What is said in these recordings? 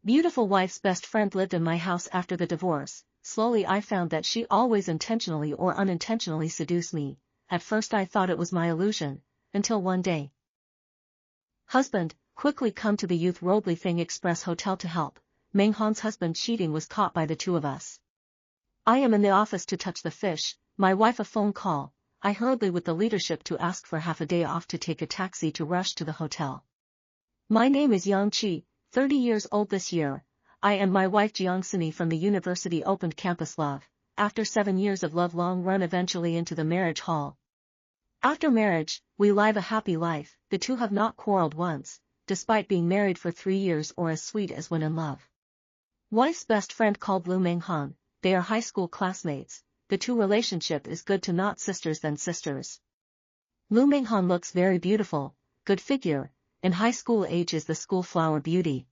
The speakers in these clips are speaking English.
Beautiful wife's best friend lived in my house after the divorce. Slowly I found that she always intentionally or unintentionally seduced me. At first I thought it was my illusion, until one day. Husband, quickly come to the Youth Roadly Thing Express Hotel to help. Meng Han's husband cheating was caught by the two of us. I am in the office to touch the fish, my wife a phone call. I hurriedly with the leadership to ask for half a day off to take a taxi to rush to the hotel. My name is Yang Chi, 30 years old this year. I and my wife Jiang Sini from the university opened campus love. After 7 years of love long run eventually into the marriage hall. After marriage, we live a happy life. The two have not quarreled once, despite being married for 3 years or as sweet as when in love. Wife's best friend called Lu Meng Han. They are high school classmates. The two relationship is good to not sisters than sisters. Lu Meng Han looks very beautiful, good figure, in high school age is the school flower beauty.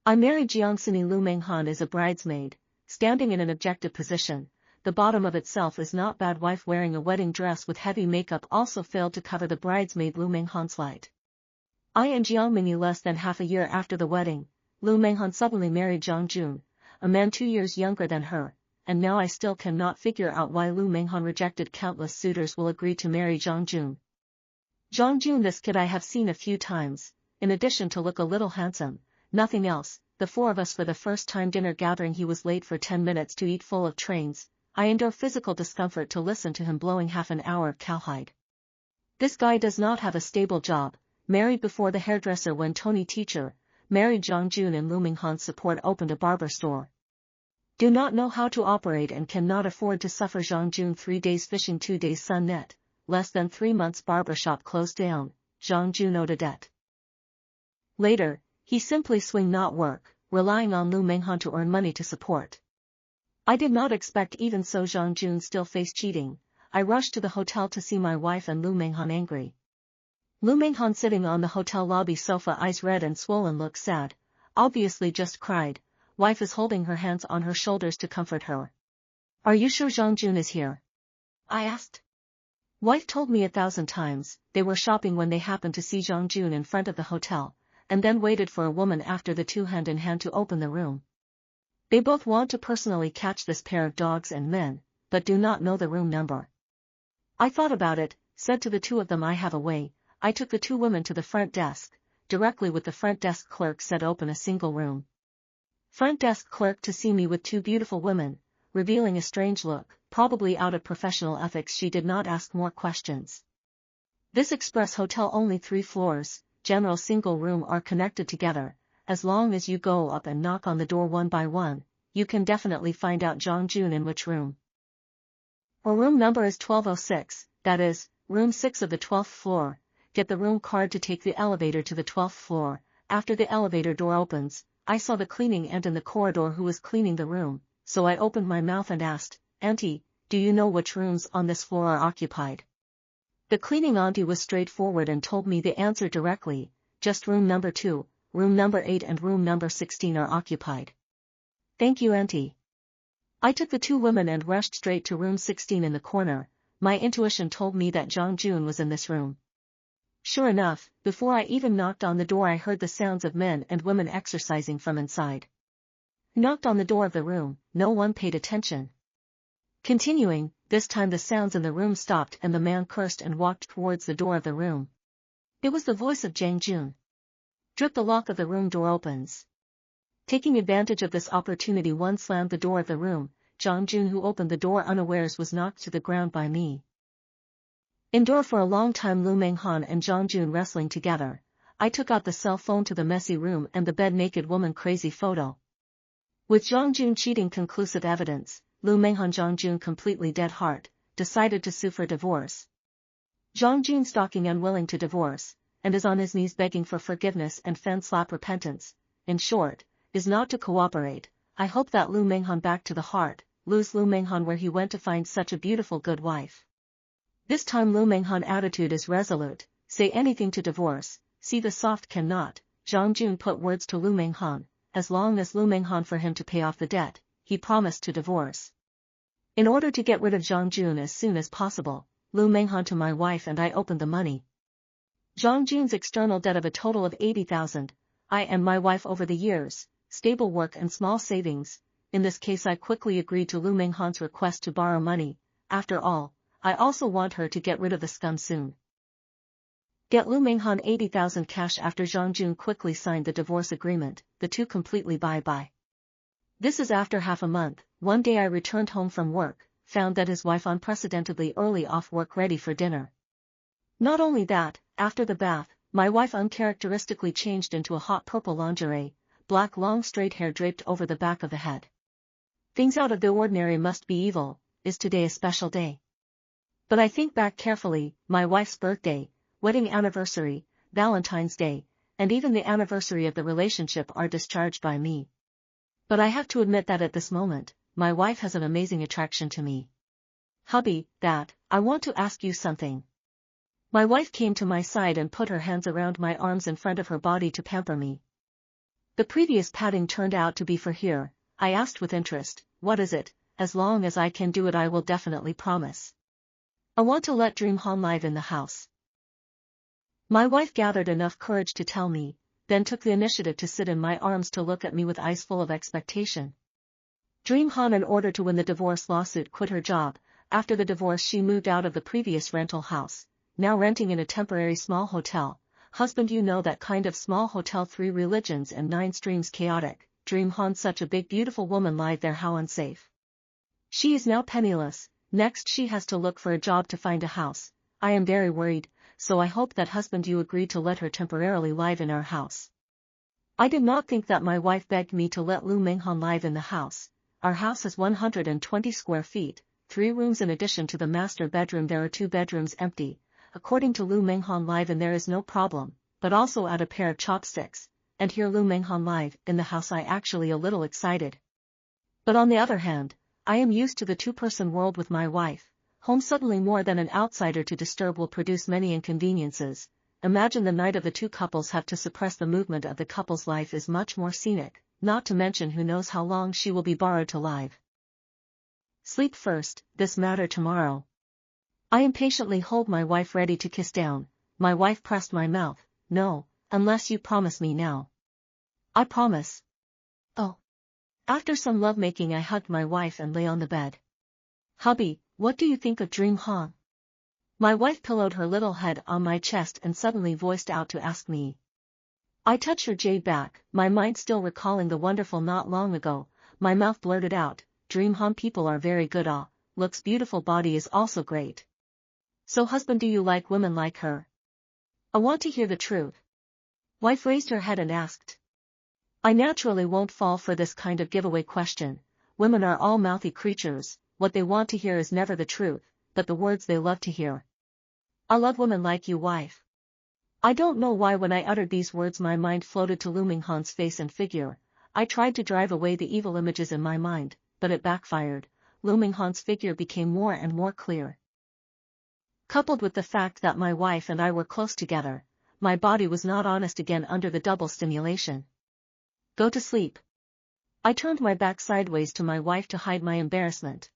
I married Jiang Sini. Lu Meng Han is a bridesmaid, standing in an objective position. The bottom of itself is not bad. Wife wearing a wedding dress with heavy makeup also failed to cover the bridesmaid Lu Meng Han's light. I and Jiang Mini less than half a year after the wedding, Lu Meng Han suddenly married Zhang Jun, a man 2 years younger than her, and now I still cannot figure out why Lu Meng Han rejected countless suitors will agree to marry Zhang Jun. Zhang Jun, this kid I have seen a few times, in addition to look a little handsome, nothing else. The four of us for the first time dinner gathering, he was late for 10 minutes to eat full of trains. I endure physical discomfort to listen to him blowing half an hour of cowhide. This guy does not have a stable job, married before the hairdresser when Tony teacher, married Zhang Jun and Lu Meng Han's support opened a barber store. Do not know how to operate and cannot afford to suffer. Zhang Jun 3 days fishing 2 days sun net, less than 3 months barbershop closed down, Zhang Jun owed a debt. Later, he simply swing not work, relying on Lu Meng Han to earn money to support. I did not expect even so Zhang Jun still faced cheating. I rushed to the hotel to see my wife and Lu Meng Han angry. Lu Meng Han sitting on the hotel lobby sofa, eyes red and swollen, looks sad, obviously just cried. Wife is holding her hands on her shoulders to comfort her. Are you sure Zhang Jun is here? I asked. Wife told me 1,000 times. They were shopping when they happened to see Zhang Jun in front of the hotel, and then waited for a woman after the two hand in hand to open the room. They both want to personally catch this pair of dogs and men, but do not know the room number. I thought about it, said to the two of them I have a way. I took the two women to the front desk, directly with the front desk clerk said open a single room. Front desk clerk to see me with two beautiful women, revealing a strange look, probably out of professional ethics she did not ask more questions. This express hotel only 3 floors, general single room are connected together. As long as you go up and knock on the door one by one, you can definitely find out Zhang Jun in which room. Or room number is 1206, that is, room 6 of the 12th floor. Get the room card to take the elevator to the 12th floor. After the elevator door opens, I saw the cleaning aunt in the corridor who was cleaning the room, so I opened my mouth and asked, Auntie, do you know which rooms on this floor are occupied? The cleaning auntie was straightforward and told me the answer directly, just room number 2. Room number 8 and room number 16 are occupied. Thank you, Auntie. I took the two women and rushed straight to room 16 in the corner. My intuition told me that Zhang Jun was in this room. Sure enough, before I even knocked on the door I heard the sounds of men and women exercising from inside. Knocked on the door of the room, no one paid attention. Continuing, this time the sounds in the room stopped and the man cursed and walked towards the door of the room. It was the voice of Zhang Jun. Drip, the lock of the room door opens. Taking advantage of this opportunity, one slammed the door of the room. Zhang Jun, who opened the door unawares, was knocked to the ground by me. Endure for a long time Lu Meng Han and Zhang Jun wrestling together. I took out the cell phone to the messy room and the bed naked woman crazy photo. With Zhang Jun cheating conclusive evidence, Lu Meng Han Zhang Jun completely dead heart, decided to sue for divorce. Zhang Jun stalking unwilling to divorce, and is on his knees begging for forgiveness and fan-slap repentance, in short, is not to cooperate. I hope that Lu Meng Han back to the heart, lose Lu Meng Han where he went to find such a beautiful good wife. This time Lu Meng Han attitude is resolute, say anything to divorce, see the soft cannot. Zhang Jun put words to Lu Meng Han, as long as Lu Meng Han for him to pay off the debt, he promised to divorce. In order to get rid of Zhang Jun as soon as possible, Lu Meng Han to my wife and I opened the money. Zhang Jun's external debt of a total of 80,000, I and my wife over the years, stable work and small savings. In this case I quickly agreed to Lu Menghan's request to borrow money. After all, I also want her to get rid of the scum soon. Get Lu Menghan 80,000 cash. After Zhang Jun quickly signed the divorce agreement, the two completely bye-bye. This is after half a month. One day I returned home from work, found that his wife unprecedentedly early off work ready for dinner. Not only that, after the bath, my wife uncharacteristically changed into a hot purple lingerie, black long straight hair draped over the back of the head. Things out of the ordinary must be evil. Is today a special day? But I think back carefully, my wife's birthday, wedding anniversary, Valentine's Day, and even the anniversary of the relationship are discharged by me. But I have to admit that at this moment, my wife has an amazing attraction to me. Hubby, I want to ask you something. My wife came to my side and put her hands around my arms in front of her body to pamper me. The previous patting turned out to be for here. I asked with interest, what is it? As long as I can do it I will definitely promise. I want to let Dream Han live in the house. My wife gathered enough courage to tell me, then took the initiative to sit in my arms to look at me with eyes full of expectation. Dream Han, in order to win the divorce lawsuit, quit her job. After the divorce she moved out of the previous rental house, now renting in a temporary small hotel. Husband, you know that kind of small hotel, 3 religions and 9 streams, chaotic. Dream Han, such a big beautiful woman, live there, how unsafe. She is now penniless. Next she has to look for a job to find a house. I am very worried, so I hope that husband you agree to let her temporarily live in our house. I did not think that my wife begged me to let Lu Menghan live in the house. Our house is 120 square feet, 3 rooms in addition to the master bedroom. There are 2 bedrooms empty. According to Lu Menghan, live in there is no problem, but also add a pair of chopsticks, and here Lu Menghan live in the house. I actually a little excited. But on the other hand, I am used to the 2-person world with my wife. Home suddenly more than an outsider to disturb will produce many inconveniences. Imagine the night of the 2 couples have to suppress the movement of the couple's life is much more scenic, not to mention who knows how long she will be borrowed to live. Sleep first, this matter tomorrow. I impatiently hold my wife ready to kiss down. My wife pressed my mouth. No, unless you promise me now. I promise. Oh. After some lovemaking I hugged my wife and lay on the bed. Hubby, what do you think of Dream Han? My wife pillowed her little head on my chest and suddenly voiced out to ask me. I touched her jade back, my mind still recalling the wonderful not long ago. My mouth blurted out, Dream Han, people are very good. Looks beautiful, body is also great. So husband, do you like women like her? I want to hear the truth. Wife raised her head and asked. I naturally won't fall for this kind of giveaway question. Women are all mouthy creatures. What they want to hear is never the truth, but the words they love to hear. I love women like you, wife. I don't know why when I uttered these words my mind floated to Lu Menghan's face and figure. I tried to drive away the evil images in my mind, but it backfired. Lu Menghan's figure became more and more clear. Coupled with the fact that my wife and I were close together, my body was not honest again under the double stimulation. Go to sleep. I turned my back sideways to my wife to hide my embarrassment.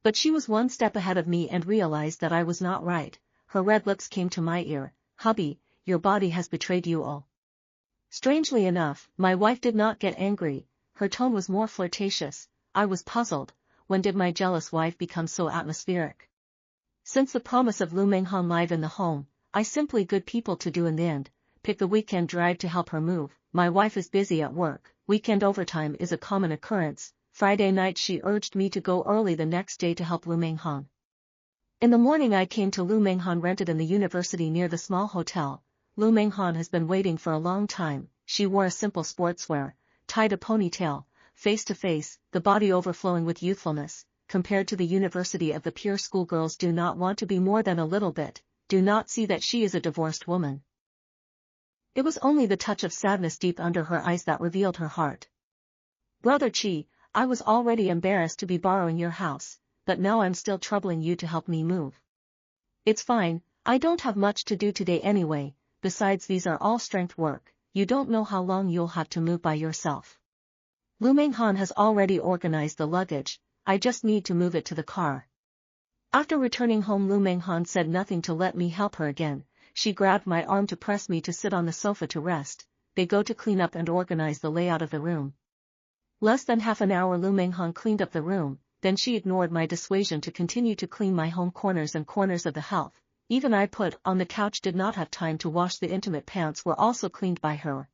But she was one step ahead of me and realized that I was not right. Her red lips came to my ear. Hubby, your body has betrayed you all. Strangely enough, my wife did not get angry. Her tone was more flirtatious. I was puzzled. When did my jealous wife become so atmospheric? Since the promise of Lu Menghan live in the home, I simply good people to do in the end, pick the weekend drive to help her move. My wife is busy at work. Weekend overtime is a common occurrence. Friday night she urged me to go early the next day to help Lu Menghan. In the morning I came to Lu Menghan rented in the university near the small hotel. Lu Menghan has been waiting for a long time. She wore a simple sportswear, tied a ponytail, face to face, the body overflowing with youthfulness. Compared to the university of the pure schoolgirls, do not want to be more than a little bit, do not see that she is a divorced woman. It was only the touch of sadness deep under her eyes that revealed her heart. Brother Chi, I was already embarrassed to be borrowing your house, but now I'm still troubling you to help me move. It's fine, I don't have much to do today anyway, besides these are all strength work, you don't know how long you'll have to move by yourself. Lu Menghan has already organized the luggage, I just need to move it to the car. After returning home Lu Menghan said nothing to let me help her again. She grabbed my arm to press me to sit on the sofa to rest. they go to clean up and organize the layout of the room. Less than half an hour Lu Menghan cleaned up the room, then she ignored my dissuasion to continue to clean my home corners and corners of the house. Even I put on the couch did not have time to wash, the intimate pants were also cleaned by her.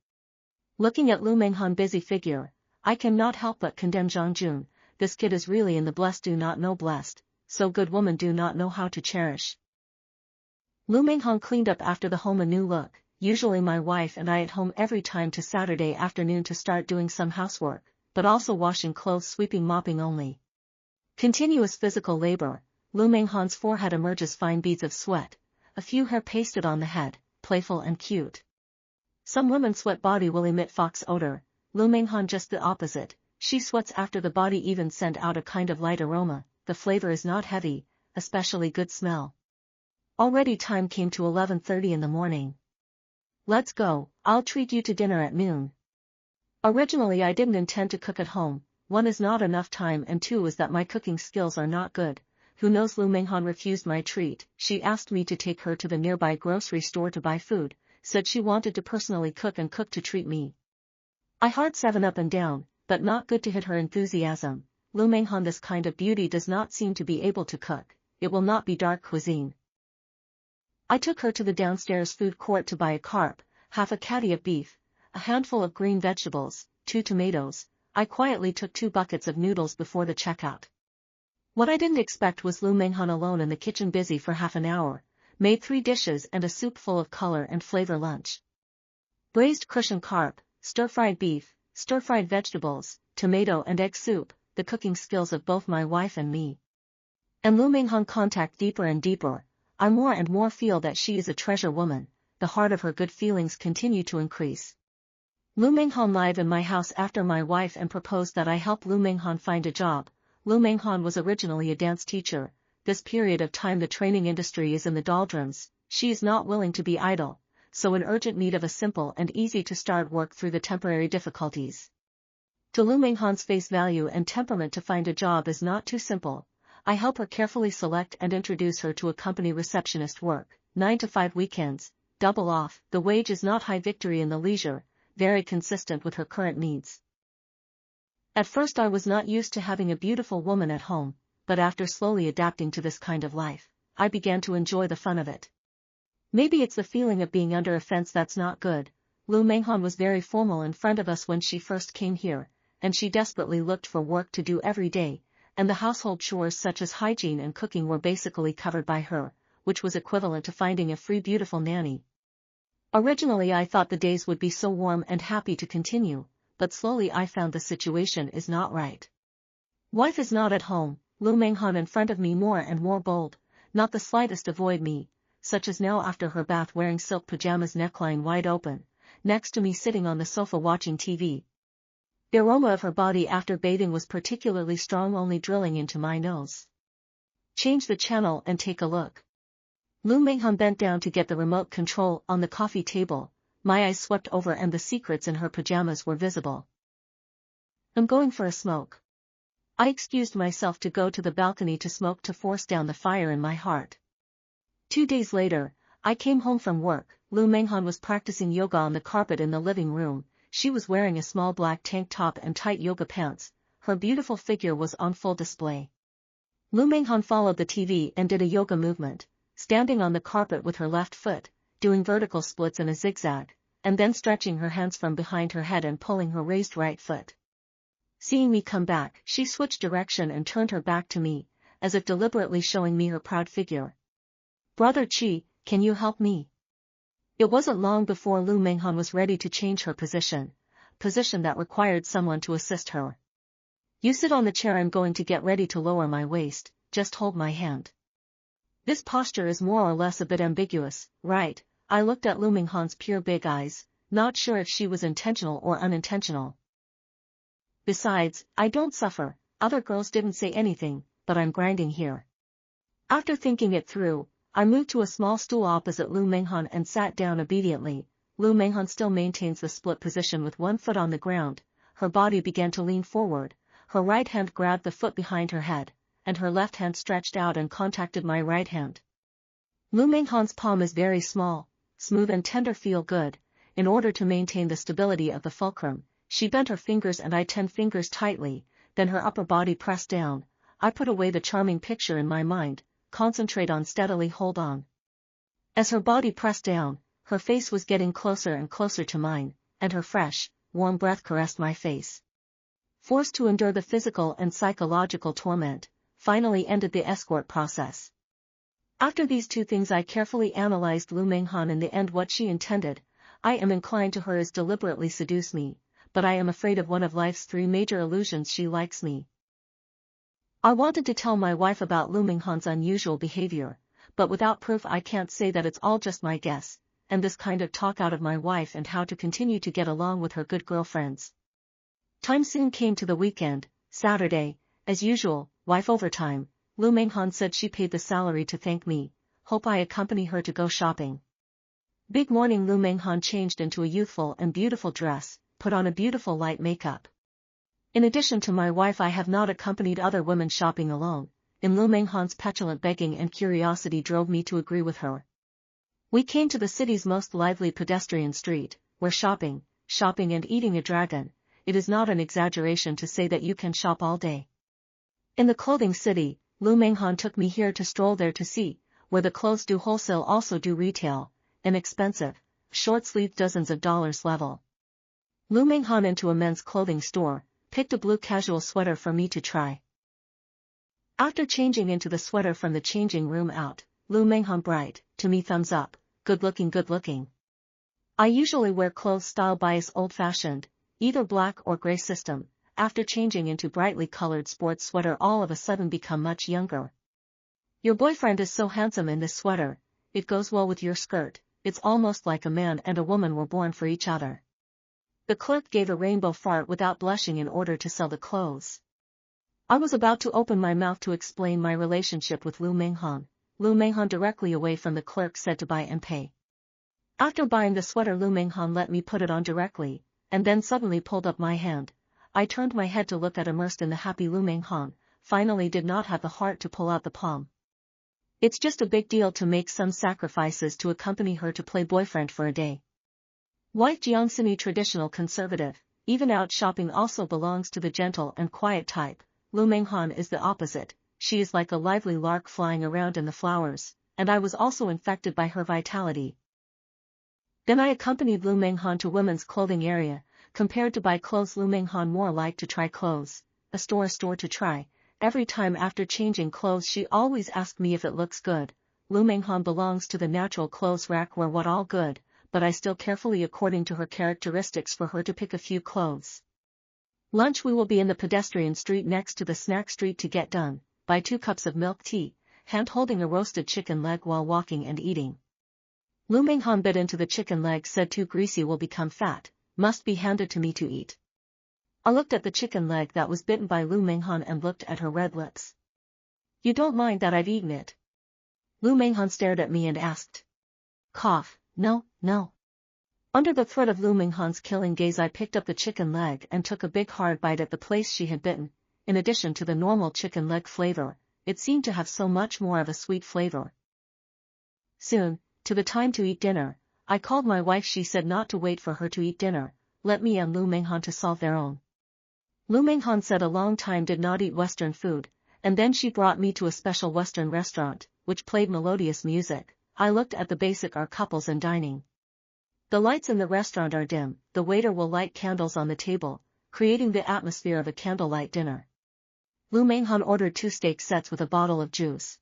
Looking at Lu Menghan's busy figure, I cannot help but condemn Zhang Jun. This kid is really in the blessed do not know blessed, so good woman do not know how to cherish. Lu Menghan cleaned up after the home a new look. Usually my wife and I at home every time to Saturday afternoon to start doing some housework, but also washing clothes, sweeping, mopping only. Continuous physical labor. Lu Menghan's forehead emerges fine beads of sweat, a few hair pasted on the head, playful and cute. Some women's sweat body will emit fox odor, Lu Menghan just the opposite. She sweats after the body even send out a kind of light aroma, the flavor is not heavy, especially good smell. Already time came to 11:30 in the morning. Let's go, I'll treat you to dinner at noon. Originally I didn't intend to cook at home, one is not enough time and two is that my cooking skills are not good. Who knows, Lu Menghan refused my treat. She asked me to take her to the nearby grocery store to buy food, said she wanted to personally cook and cook to treat me. I heart 7 up and down, but not good to hit her enthusiasm. Lu Menghan, this kind of beauty does not seem to be able to cook, it will not be dark cuisine. I took her to the downstairs food court to buy a carp, half a caddy of beef, a handful of green vegetables, 2 tomatoes. I quietly took 2 buckets of noodles before the checkout. What I didn't expect was Lu Menghan alone in the kitchen, busy for half an hour, made 3 dishes and a soup full of color and flavor lunch. Braised cushion carp, stir-fried beef, stir-fried vegetables, tomato and egg soup, the cooking skills of both my wife and me. And Lu Menghan contact deeper and deeper, I more and more feel that she is a treasure woman, the heart of her good feelings continue to increase. Lu Menghan live in my house after my wife and proposed that I help Lu Menghan find a job. Lu Menghan was originally a dance teacher. This period of time the training industry is in the doldrums, she is not willing to be idle, so in urgent need of a simple and easy to start work through the temporary difficulties. To Lu Menghan's face value and temperament to find a job is not too simple. I help her carefully select and introduce her to a company receptionist work, 9 to 5 weekends, double off, the wage is not high, victory in the leisure, very consistent with her current needs. At first I was not used to having a beautiful woman at home, but after slowly adapting to this kind of life, I began to enjoy the fun of it. Maybe it's the feeling of being under a fence that's not good. Lu Menghan was very formal in front of us when she first came here, and she desperately looked for work to do every day, and the household chores such as hygiene and cooking were basically covered by her, which was equivalent to finding a free beautiful nanny. Originally I thought the days would be so warm and happy to continue, but slowly I found the situation is not right. Wife is not at home, Lu Menghan in front of me more and more bold, not the slightest avoid me, such as now after her bath wearing silk pajamas, neckline wide open, next to me sitting on the sofa watching TV. The aroma of her body after bathing was particularly strong, only drilling into my nose. Change the channel and take a look. Lu Menghan bent down to get the remote control on the coffee table, my eyes swept over and the secrets in her pajamas were visible. I'm going for a smoke. I excused myself to go to the balcony to smoke to force down the fire in my heart. 2 days later, I came home from work. Lu Menghan was practicing yoga on the carpet in the living room. She was wearing a small black tank top and tight yoga pants. Her beautiful figure was on full display. Lu Menghan followed the TV and did a yoga movement, standing on the carpet with her left foot, doing vertical splits in a zigzag, and then stretching her hands from behind her head and pulling her raised right foot. Seeing me come back, she switched direction and turned her back to me, as if deliberately showing me her proud figure. Brother Chi, can you help me? It wasn't long before Lu Menghan was ready to change her position that required someone to assist her. You sit on the chair, I'm going to get ready to lower my waist, just hold my hand. This posture is more or less a bit ambiguous, right? I looked at Lu Menghan's pure big eyes, not sure if she was intentional or unintentional. Besides, I don't suffer, other girls didn't say anything, but I'm grinding here. After thinking it through, I moved to a small stool opposite Lu Menghan and sat down obediently. Lu Menghan still maintains the split position with one foot on the ground. Her body began to lean forward, her right hand grabbed the foot behind her head, and her left hand stretched out and contacted my right hand. Lu Menghan's palm is very small, smooth and tender, feel good. in order to maintain the stability of the fulcrum, she bent her fingers and I 10 fingers tightly, then her upper body pressed down. I put away the charming picture in my mind, concentrate on steadily hold on. As her body pressed down, her face was getting closer and closer to mine, and her fresh, warm breath caressed my face. Forced to endure the physical and psychological torment, finally ended the escort process. After these two things I carefully analyzed Lu Menghan. In the end what she intended, I am inclined to her is deliberately seduce me, but I am afraid of one of life's 3 major illusions: she likes me. I wanted to tell my wife about Lu Menghan's unusual behavior, but without proof I can't say that it's all just my guess, and this kind of talk out of my wife and how to continue to get along with her good girlfriends. Time soon came to the weekend, Saturday, as usual, wife overtime. Lu Menghan said she paid the salary to thank me, hope I accompany her to go shopping. Big morning. Lu Menghan changed into a youthful and beautiful dress, put on a beautiful light makeup. In addition to my wife I have not accompanied other women shopping alone, and Lu Menghan's petulant begging and curiosity drove me to agree with her. We came to the city's most lively pedestrian street, where shopping and eating a dragon. It is not an exaggeration to say that you can shop all day. In the clothing city, Lu Menghan took me here to stroll there to see, where the clothes do wholesale also do retail, inexpensive, short-sleeved dozens of dollars level. Lu Menghan into a men's clothing store, picked a blue casual sweater for me to try. After changing into the sweater from the changing room out, Lu Menghan bright, to me thumbs up, good looking. I usually wear clothes style bias old-fashioned, either black or gray system. After changing into brightly colored sports sweater all of a sudden become much younger. Your boyfriend is so handsome in this sweater, it goes well with your skirt, it's almost like a man and a woman were born for each other. The clerk gave a rainbow fart without blushing in order to sell the clothes. I was about to open my mouth to explain my relationship with Lu Menghan. Lu Menghan directly away from the clerk said to buy and pay. After buying the sweater Lu Menghan let me put it on directly, and then suddenly pulled up my hand. I turned my head to look at immersed in the happy Lu Menghan, finally did not have the heart to pull out the palm. It's just a big deal to make some sacrifices to accompany her to play boyfriend for a day. Wife Jiangsini traditional conservative, even out shopping also belongs to the gentle and quiet type. Lu Menghan is the opposite, she is like a lively lark flying around in the flowers, and I was also infected by her vitality. Then I accompanied Lu Menghan to women's clothing area. Compared to buy clothes, Lu Menghan more like to try clothes, a store to try. Every time after changing clothes she always asked me if it looks good. Lu Menghan belongs to the natural clothes rack where what all good, but I still carefully according to her characteristics for her to pick a few clothes. Lunch we will be in the pedestrian street next to the snack street to get done, buy 2 cups of milk tea, hand holding a roasted chicken leg while walking and eating. Lu Menghan bit into the chicken leg, said too greasy will become fat. Must be handed to me to eat. I looked at the chicken leg that was bitten by Lu Menghan and looked at her red lips. You don't mind that I've eaten it? Lu Menghan stared at me and asked. Cough, no. Under the threat of Lu Menghan's killing gaze I picked up the chicken leg and took a big hard bite at the place she had bitten. In addition to the normal chicken leg flavor, it seemed to have so much more of a sweet flavor. Soon, to the time to eat dinner, I called my wife. She said not to wait for her to eat dinner, let me and Lu Menghan to solve their own. Lu Menghan said a long time did not eat Western food, and then she brought me to a special Western restaurant, which played melodious music. I looked at the basic are couples and dining. The lights in the restaurant are dim, the waiter will light candles on the table, creating the atmosphere of a candlelight dinner. Lu Menghan ordered 2 steak sets with a bottle of juice.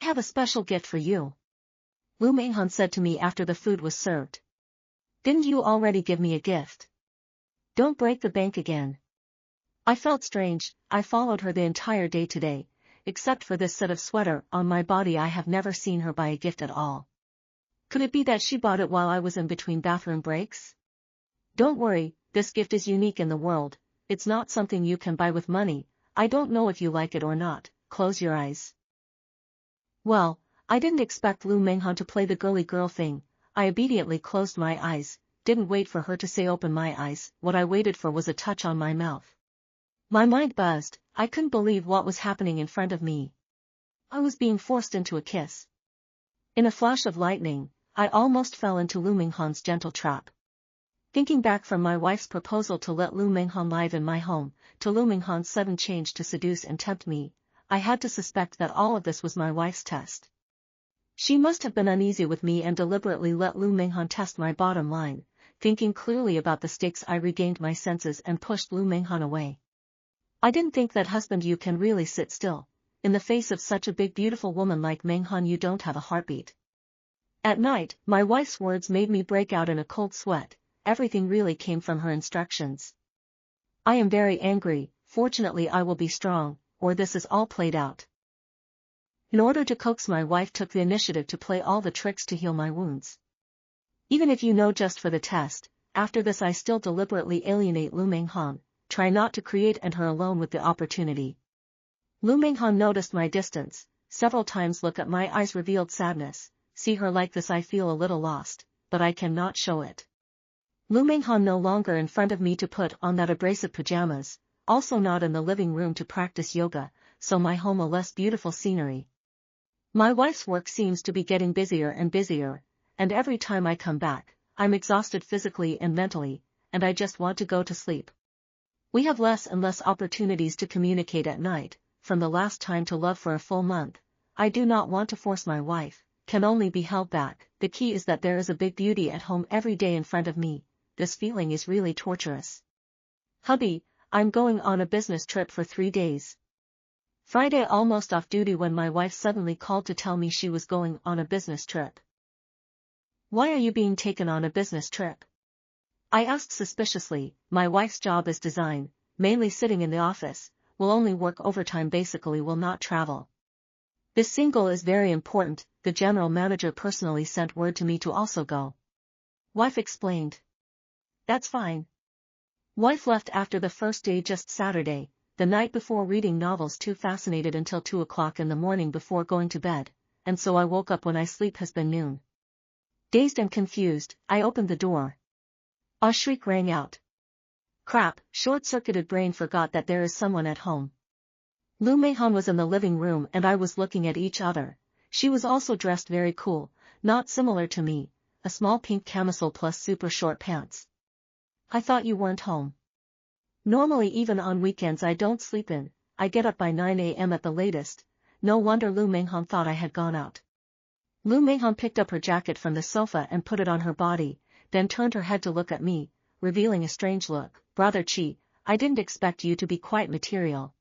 I have a special gift for you, Lu Menghan said to me after the food was served. Didn't you already give me a gift? Don't break the bank again. I felt strange. I followed her the entire day today, except for this set of sweater on my body. I have never seen her buy a gift at all. Could it be that she bought it while I was in between bathroom breaks? Don't worry, this gift is unique in the world, it's not something you can buy with money. I don't know if you like it or not, close your eyes. Well, I didn't expect Lu Menghan to play the girly girl thing. I obediently closed my eyes, didn't wait for her to say open my eyes. What I waited for was a touch on my mouth. My mind buzzed, I couldn't believe what was happening in front of me. I was being forced into a kiss. In a flash of lightning, I almost fell into Lu Menghan's gentle trap. Thinking back from my wife's proposal to let Lu Menghan live in my home, to Lu Menghan's sudden change to seduce and tempt me, I had to suspect that all of this was my wife's test. She must have been uneasy with me and deliberately let Lu Menghan test my bottom line. Thinking clearly about the stakes, I regained my senses and pushed Lu Menghan away. I didn't think that, husband, you can really sit still. In the face of such a big beautiful woman like Menghan, you don't have a heartbeat. At night, my wife's words made me break out in a cold sweat. Everything really came from her instructions. I am very angry. Fortunately I will be strong, or this is all played out. In order to coax, my wife took the initiative to play all the tricks to heal my wounds. Even if you know, just for the test, after this I still deliberately alienate Lu Menghan, try not to create and her alone with the opportunity. Lu Menghan noticed my distance, several times look at my eyes revealed sadness. See her like this I feel a little lost, but I cannot show it. Lu Menghan no longer in front of me to put on that abrasive pajamas, also not in the living room to practice yoga, so my home a less beautiful scenery. My wife's work seems to be getting busier and busier, and every time I come back, I'm exhausted physically and mentally, and I just want to go to sleep. We have less and less opportunities to communicate at night. From the last time to love for a full month, I do not want to force my wife, can only be held back. The key is that there is a big beauty at home every day in front of me. This feeling is really torturous. Hubby, I'm going on a business trip for 3 days. Friday, almost off duty, when my wife suddenly called to tell me she was going on a business trip. Why are you being taken on a business trip? I asked suspiciously. My wife's job is design, mainly sitting in the office, will only work overtime, basically will not travel. This single is very important. The general manager personally sent word to me to also go. Wife explained. That's fine. Wife left after the first day, just Saturday, the night before, reading novels, too fascinated until 2 o'clock in the morning before going to bed, and so I woke up when I sleep has been noon. Dazed and confused, I opened the door. A shriek rang out. Crap, short-circuited brain forgot that there is someone at home. Lu Menghan was in the living room and I was looking at each other. She was also dressed very cool, not similar to me, a small pink camisole plus super short pants. I thought you weren't home. Normally even on weekends I don't sleep in, I get up by 9 a.m. at the latest. No wonder Lu Menghan thought I had gone out. Lu Menghan picked up her jacket from the sofa and put it on her body, then turned her head to look at me, revealing a strange look. Brother Chi, I didn't expect you to be quite material.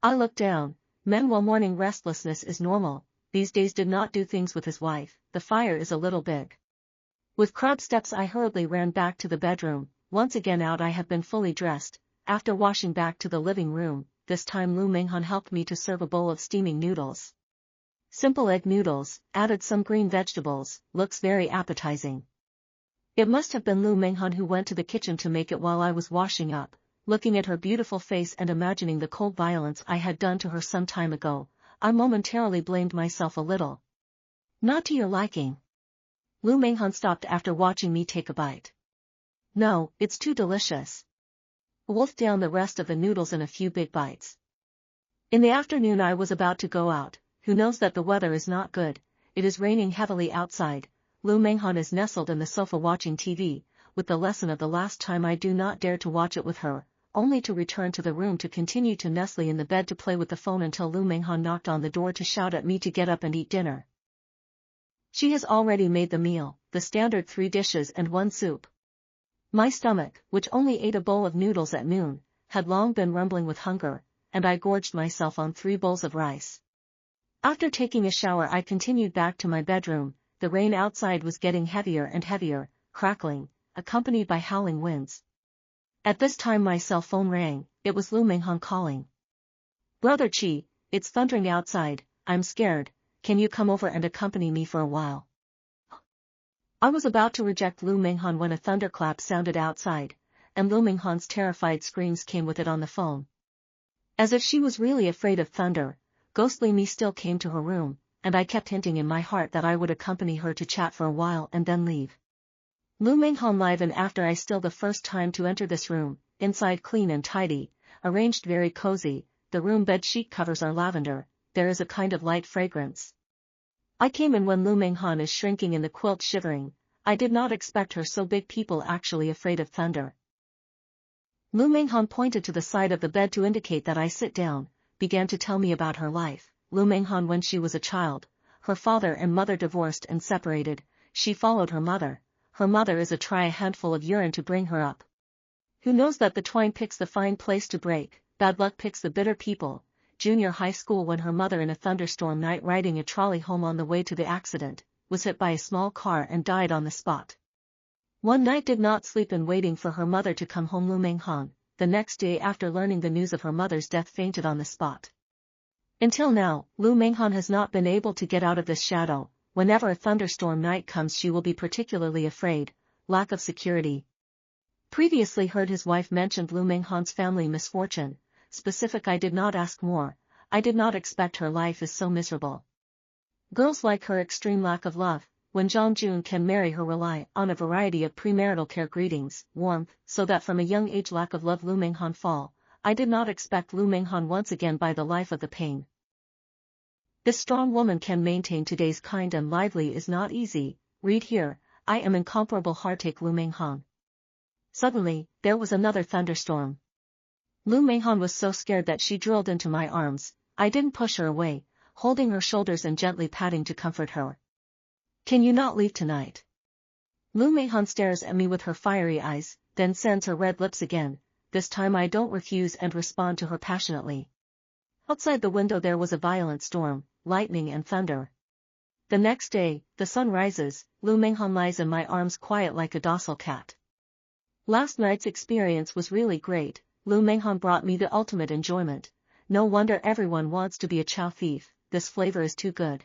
I looked down. Men, while morning restlessness is normal, these days did not do things with his wife. The fire is a little big. With crab steps I hurriedly ran back to the bedroom. Once again out, I have been fully dressed. After washing, back to the living room. This time Lu Menghan helped me to serve a bowl of steaming noodles. Simple egg noodles, added some green vegetables, looks very appetizing. It must have been Lu Menghan who went to the kitchen to make it while I was washing up. Looking at her beautiful face and imagining the cold violence I had done to her some time ago, I momentarily blamed myself a little. Not to your liking. Lu Menghan stopped after watching me take a bite. No, it's too delicious. Wolfed down the rest of the noodles in a few big bites. In the afternoon I was about to go out. Who knows that the weather is not good? It is raining heavily outside. Lu Menghan is nestled in the sofa watching TV, with the lesson of the last time. I do not dare to watch it with her, only to return to the room to continue to nestle in the bed to play with the phone until Lu Menghan knocked on the door to shout at me to get up and eat dinner. She has already made the meal, the standard 3 dishes and 1 soup. My stomach, which only ate a bowl of noodles at noon, had long been rumbling with hunger, and I gorged myself on 3 bowls of rice. After taking a shower I continued back to my bedroom. The rain outside was getting heavier and heavier, crackling, accompanied by howling winds. At this time my cell phone rang. It was Lu Menghan calling. Brother Chi, it's thundering outside, I'm scared, can you come over and accompany me for a while? I was about to reject Lu Menghan when a thunderclap sounded outside, and Lu Menghan's terrified screams came with it on the phone. As if she was really afraid of thunder, ghostly me still came to her room, and I kept hinting in my heart that I would accompany her to chat for a while and then leave. Lu Menghan live in after I still the first time to enter this room, inside clean and tidy, arranged very cozy. The room bed sheet covers are lavender, there is a kind of light fragrance. I came in when Lu Menghan is shrinking in the quilt, shivering. I did not expect her so big. People actually afraid of thunder. Lu Menghan pointed to the side of the bed to indicate that I sit down, began to tell me about her life. Lu Menghan, when she was a child, her father and mother divorced and separated, she followed her mother. Her mother is try a handful of urine to bring her up. Who knows that the twine picks the fine place to break, bad luck picks the bitter people. Junior high school, when her mother in a thunderstorm night riding a trolley home on the way to the accident, was hit by a small car and died on the spot. One night did not sleep in waiting for her mother to come home. Lu Menghan, the next day after learning the news of her mother's death, fainted on the spot. Until now, Lu Menghan has not been able to get out of this shadow. Whenever a thunderstorm night comes, she will be particularly afraid. Lack of security. Previously heard his wife mentioned Lu Menghan's family misfortune. Specific. I did not ask more. I did not expect her life is so miserable. Girls like her extreme lack of love. When Zhang Jun can marry her, rely on a variety of premarital care, greetings, warmth, so that from a young age lack of love Lu Menghan fall. I did not expect Lu Menghan once again by the life of the pain. This strong woman can maintain today's kind and lively is not easy. Read here, I am incomparable heartache. Lu Menghan. Suddenly, there was another thunderstorm. Lu Menghan was so scared that she drilled into my arms. I didn't push her away, holding her shoulders and gently patting to comfort her. Can you not leave tonight? Lu Menghan stares at me with her fiery eyes, then sends her red lips again. This time I don't refuse and respond to her passionately. Outside the window there was a violent storm, lightning and thunder. The next day, the sun rises, Lu Menghan lies in my arms quiet like a docile cat. Last night's experience was really great. Lu Menghan brought me the ultimate enjoyment. No wonder everyone wants to be a chow thief, this flavor is too good.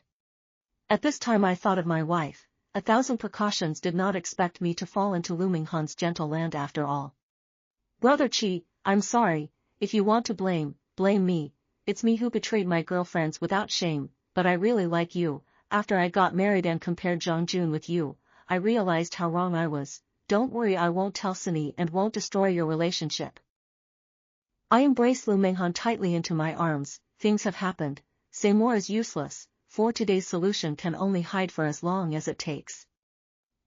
At this time I thought of my wife. 1,000 precautions did not expect me to fall into Lu Menghan's gentle land after all. Brother Chi, I'm sorry. If you want to blame me. It's me who betrayed my girlfriends without shame, but I really like you. After I got married and compared Zhang Jun with you, I realized how wrong I was. Don't worry, I won't tell Sunny and won't destroy your relationship. I embraced Lu Menghan tightly into my arms. Things have happened. Say more is useless, for today's solution can only hide for as long as it takes.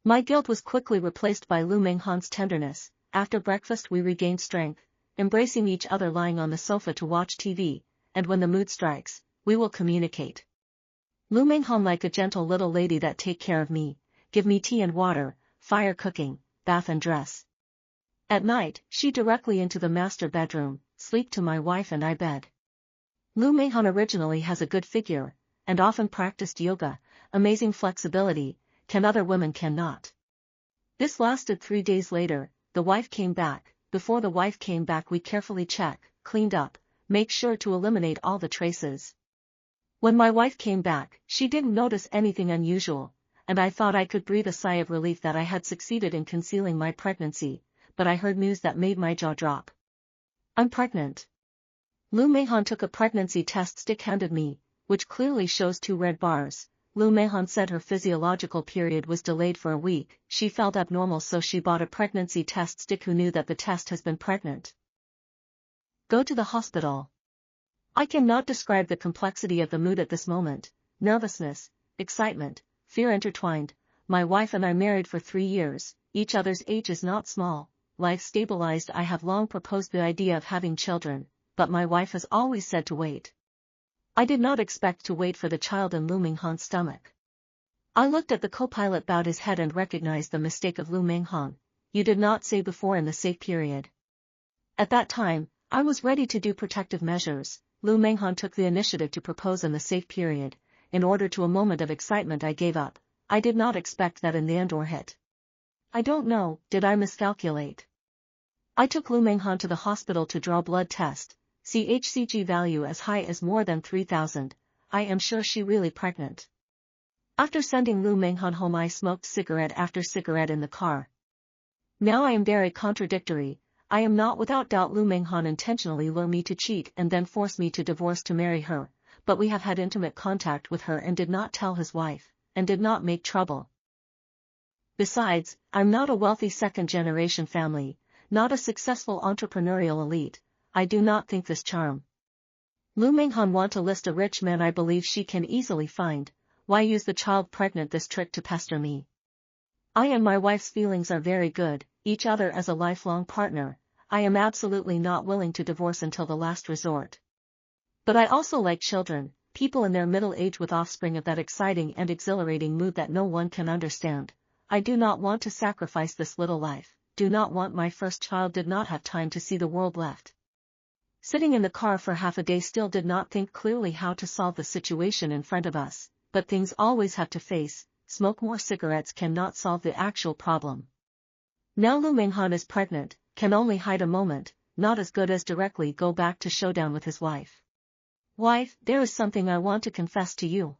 My guilt was quickly replaced by Lu Menghan's tenderness. After breakfast we regained strength, embracing each other lying on the sofa to watch TV, and when the mood strikes, we will communicate. Lu Menghan like a gentle little lady that take care of me, give me tea and water, fire cooking, bath and dress. At night, she directly into the master bedroom, sleep to my wife and I bed. Lu Menghan originally has a good figure, and often practiced yoga, amazing flexibility, other women cannot. This lasted 3 days later, the wife came back. Before the wife came back we carefully check, cleaned up, make sure to eliminate all the traces. When my wife came back, she didn't notice anything unusual, and I thought I could breathe a sigh of relief that I had succeeded in concealing my pregnancy, but I heard news that made my jaw drop. I'm pregnant. Lu Menghan took a pregnancy test stick handed me, which clearly shows 2 red bars. Lu Menghan said her physiological period was delayed for a week. She felt abnormal, so she bought a pregnancy test stick. Who knew that the test has been pregnant? Go to the hospital. I cannot describe the complexity of the mood at this moment. Nervousness, excitement, fear intertwined. My wife and I married for 3 years, each other's age is not small, life stabilized. I have long proposed the idea of having children, but my wife has always said to wait. I did not expect to wait for the child in Lu Menghan's stomach. I looked at the co-pilot, bowed his head and recognized the mistake of Lu Menghan. You did not say before in the safe period. At that time, I was ready to do protective measures. Lu Menghan took the initiative to propose in the safe period. In order to a moment of excitement I gave up. I did not expect that in the end or hit. I don't know, did I miscalculate? I took Lu Menghan to the hospital to draw blood test. HCG value as high as more than 3,000. I am sure she really pregnant. After sending Lu Menghan home I smoked cigarette after cigarette in the car. Now I am very contradictory. I am not without doubt Lu Menghan intentionally lure me to cheat and then force me to divorce to marry her, but we have had intimate contact with her and did not tell his wife, and did not make trouble. Besides, I'm not a wealthy second-generation family, not a successful entrepreneurial elite. I do not think this charm. Lu Menghan want to list a rich man I believe she can easily find. Why use the child pregnant this trick to pester me? I and my wife's feelings are very good, each other as a lifelong partner. I am absolutely not willing to divorce until the last resort. But I also like children, people in their middle age with offspring of that exciting and exhilarating mood that no one can understand. I do not want to sacrifice this little life, do not want my first child did not have time to see the world left. Sitting in the car for half a day still did not think clearly how to solve the situation in front of us, but things always have to face, smoke more cigarettes cannot solve the actual problem. Now Lu Minghan is pregnant, can only hide a moment, not as good as directly go back to showdown with his wife. Wife, there is something I want to confess to you.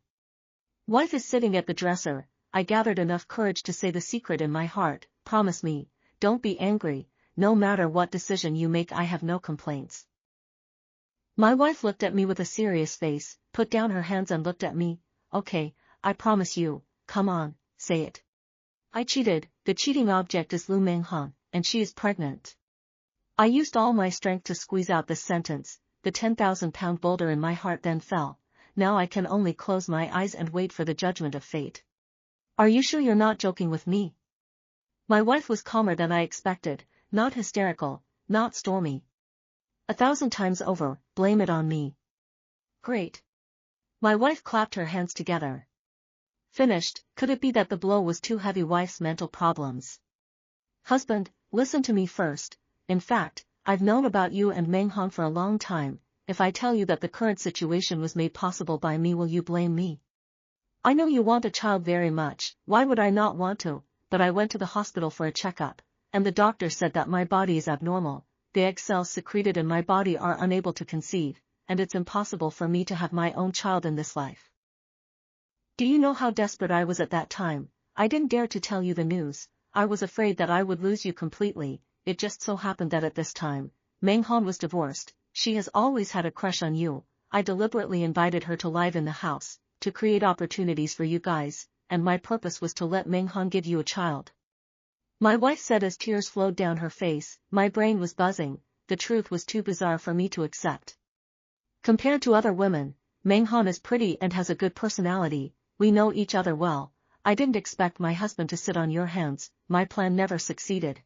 Wife is sitting at the dresser, I gathered enough courage to say the secret in my heart, promise me, don't be angry, no matter what decision you make I have no complaints. My wife looked at me with a serious face, put down her hands and looked at me, okay, I promise you, come on, say it. I cheated, the cheating object is Lu Minghan, and she is pregnant. I used all my strength to squeeze out this sentence, the 10,000-pound boulder in my heart then fell, now I can only close my eyes and wait for the judgment of fate. Are you sure you're not joking with me? My wife was calmer than I expected, not hysterical, not stormy. 1,000 times over, blame it on me. Great. My wife clapped her hands together. Finished, could it be that the blow was too heavy? Wife's mental problems. Husband, listen to me first, in fact, I've known about you and Minghan for a long time, if I tell you that the current situation was made possible by me will you blame me? I know you want a child very much, why would I not want to, but I went to the hospital for a checkup, and the doctor said that my body is abnormal, the egg cells secreted in my body are unable to conceive, and it's impossible for me to have my own child in this life. Do you know how desperate I was at that time? I didn't dare to tell you the news, I was afraid that I would lose you completely. It just so happened that at this time, Minghan was divorced, she has always had a crush on you, I deliberately invited her to live in the house, to create opportunities for you guys, and my purpose was to let Minghan give you a child. My wife said as tears flowed down her face, my brain was buzzing, the truth was too bizarre for me to accept. Compared to other women, Minghan is pretty and has a good personality, we know each other well, I didn't expect my husband to sit on your hands, my plan never succeeded.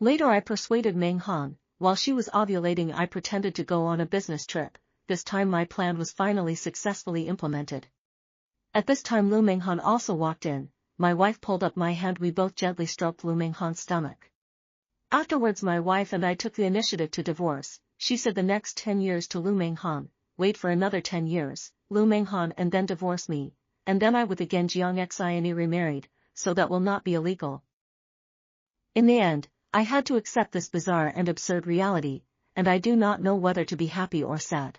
Later I persuaded Minghan, while she was ovulating I pretended to go on a business trip, this time my plan was finally successfully implemented. At this time Lu Minghan also walked in, my wife pulled up my hand we both gently stroked Lu Minghan's stomach. Afterwards my wife and I took the initiative to divorce, she said the next 10 years to Lu Minghan, wait for another 10 years, Lu Minghan and then divorce me, and then I with again Jiang Xian remarried, so that will not be illegal. In the end, I had to accept this bizarre and absurd reality, and I do not know whether to be happy or sad.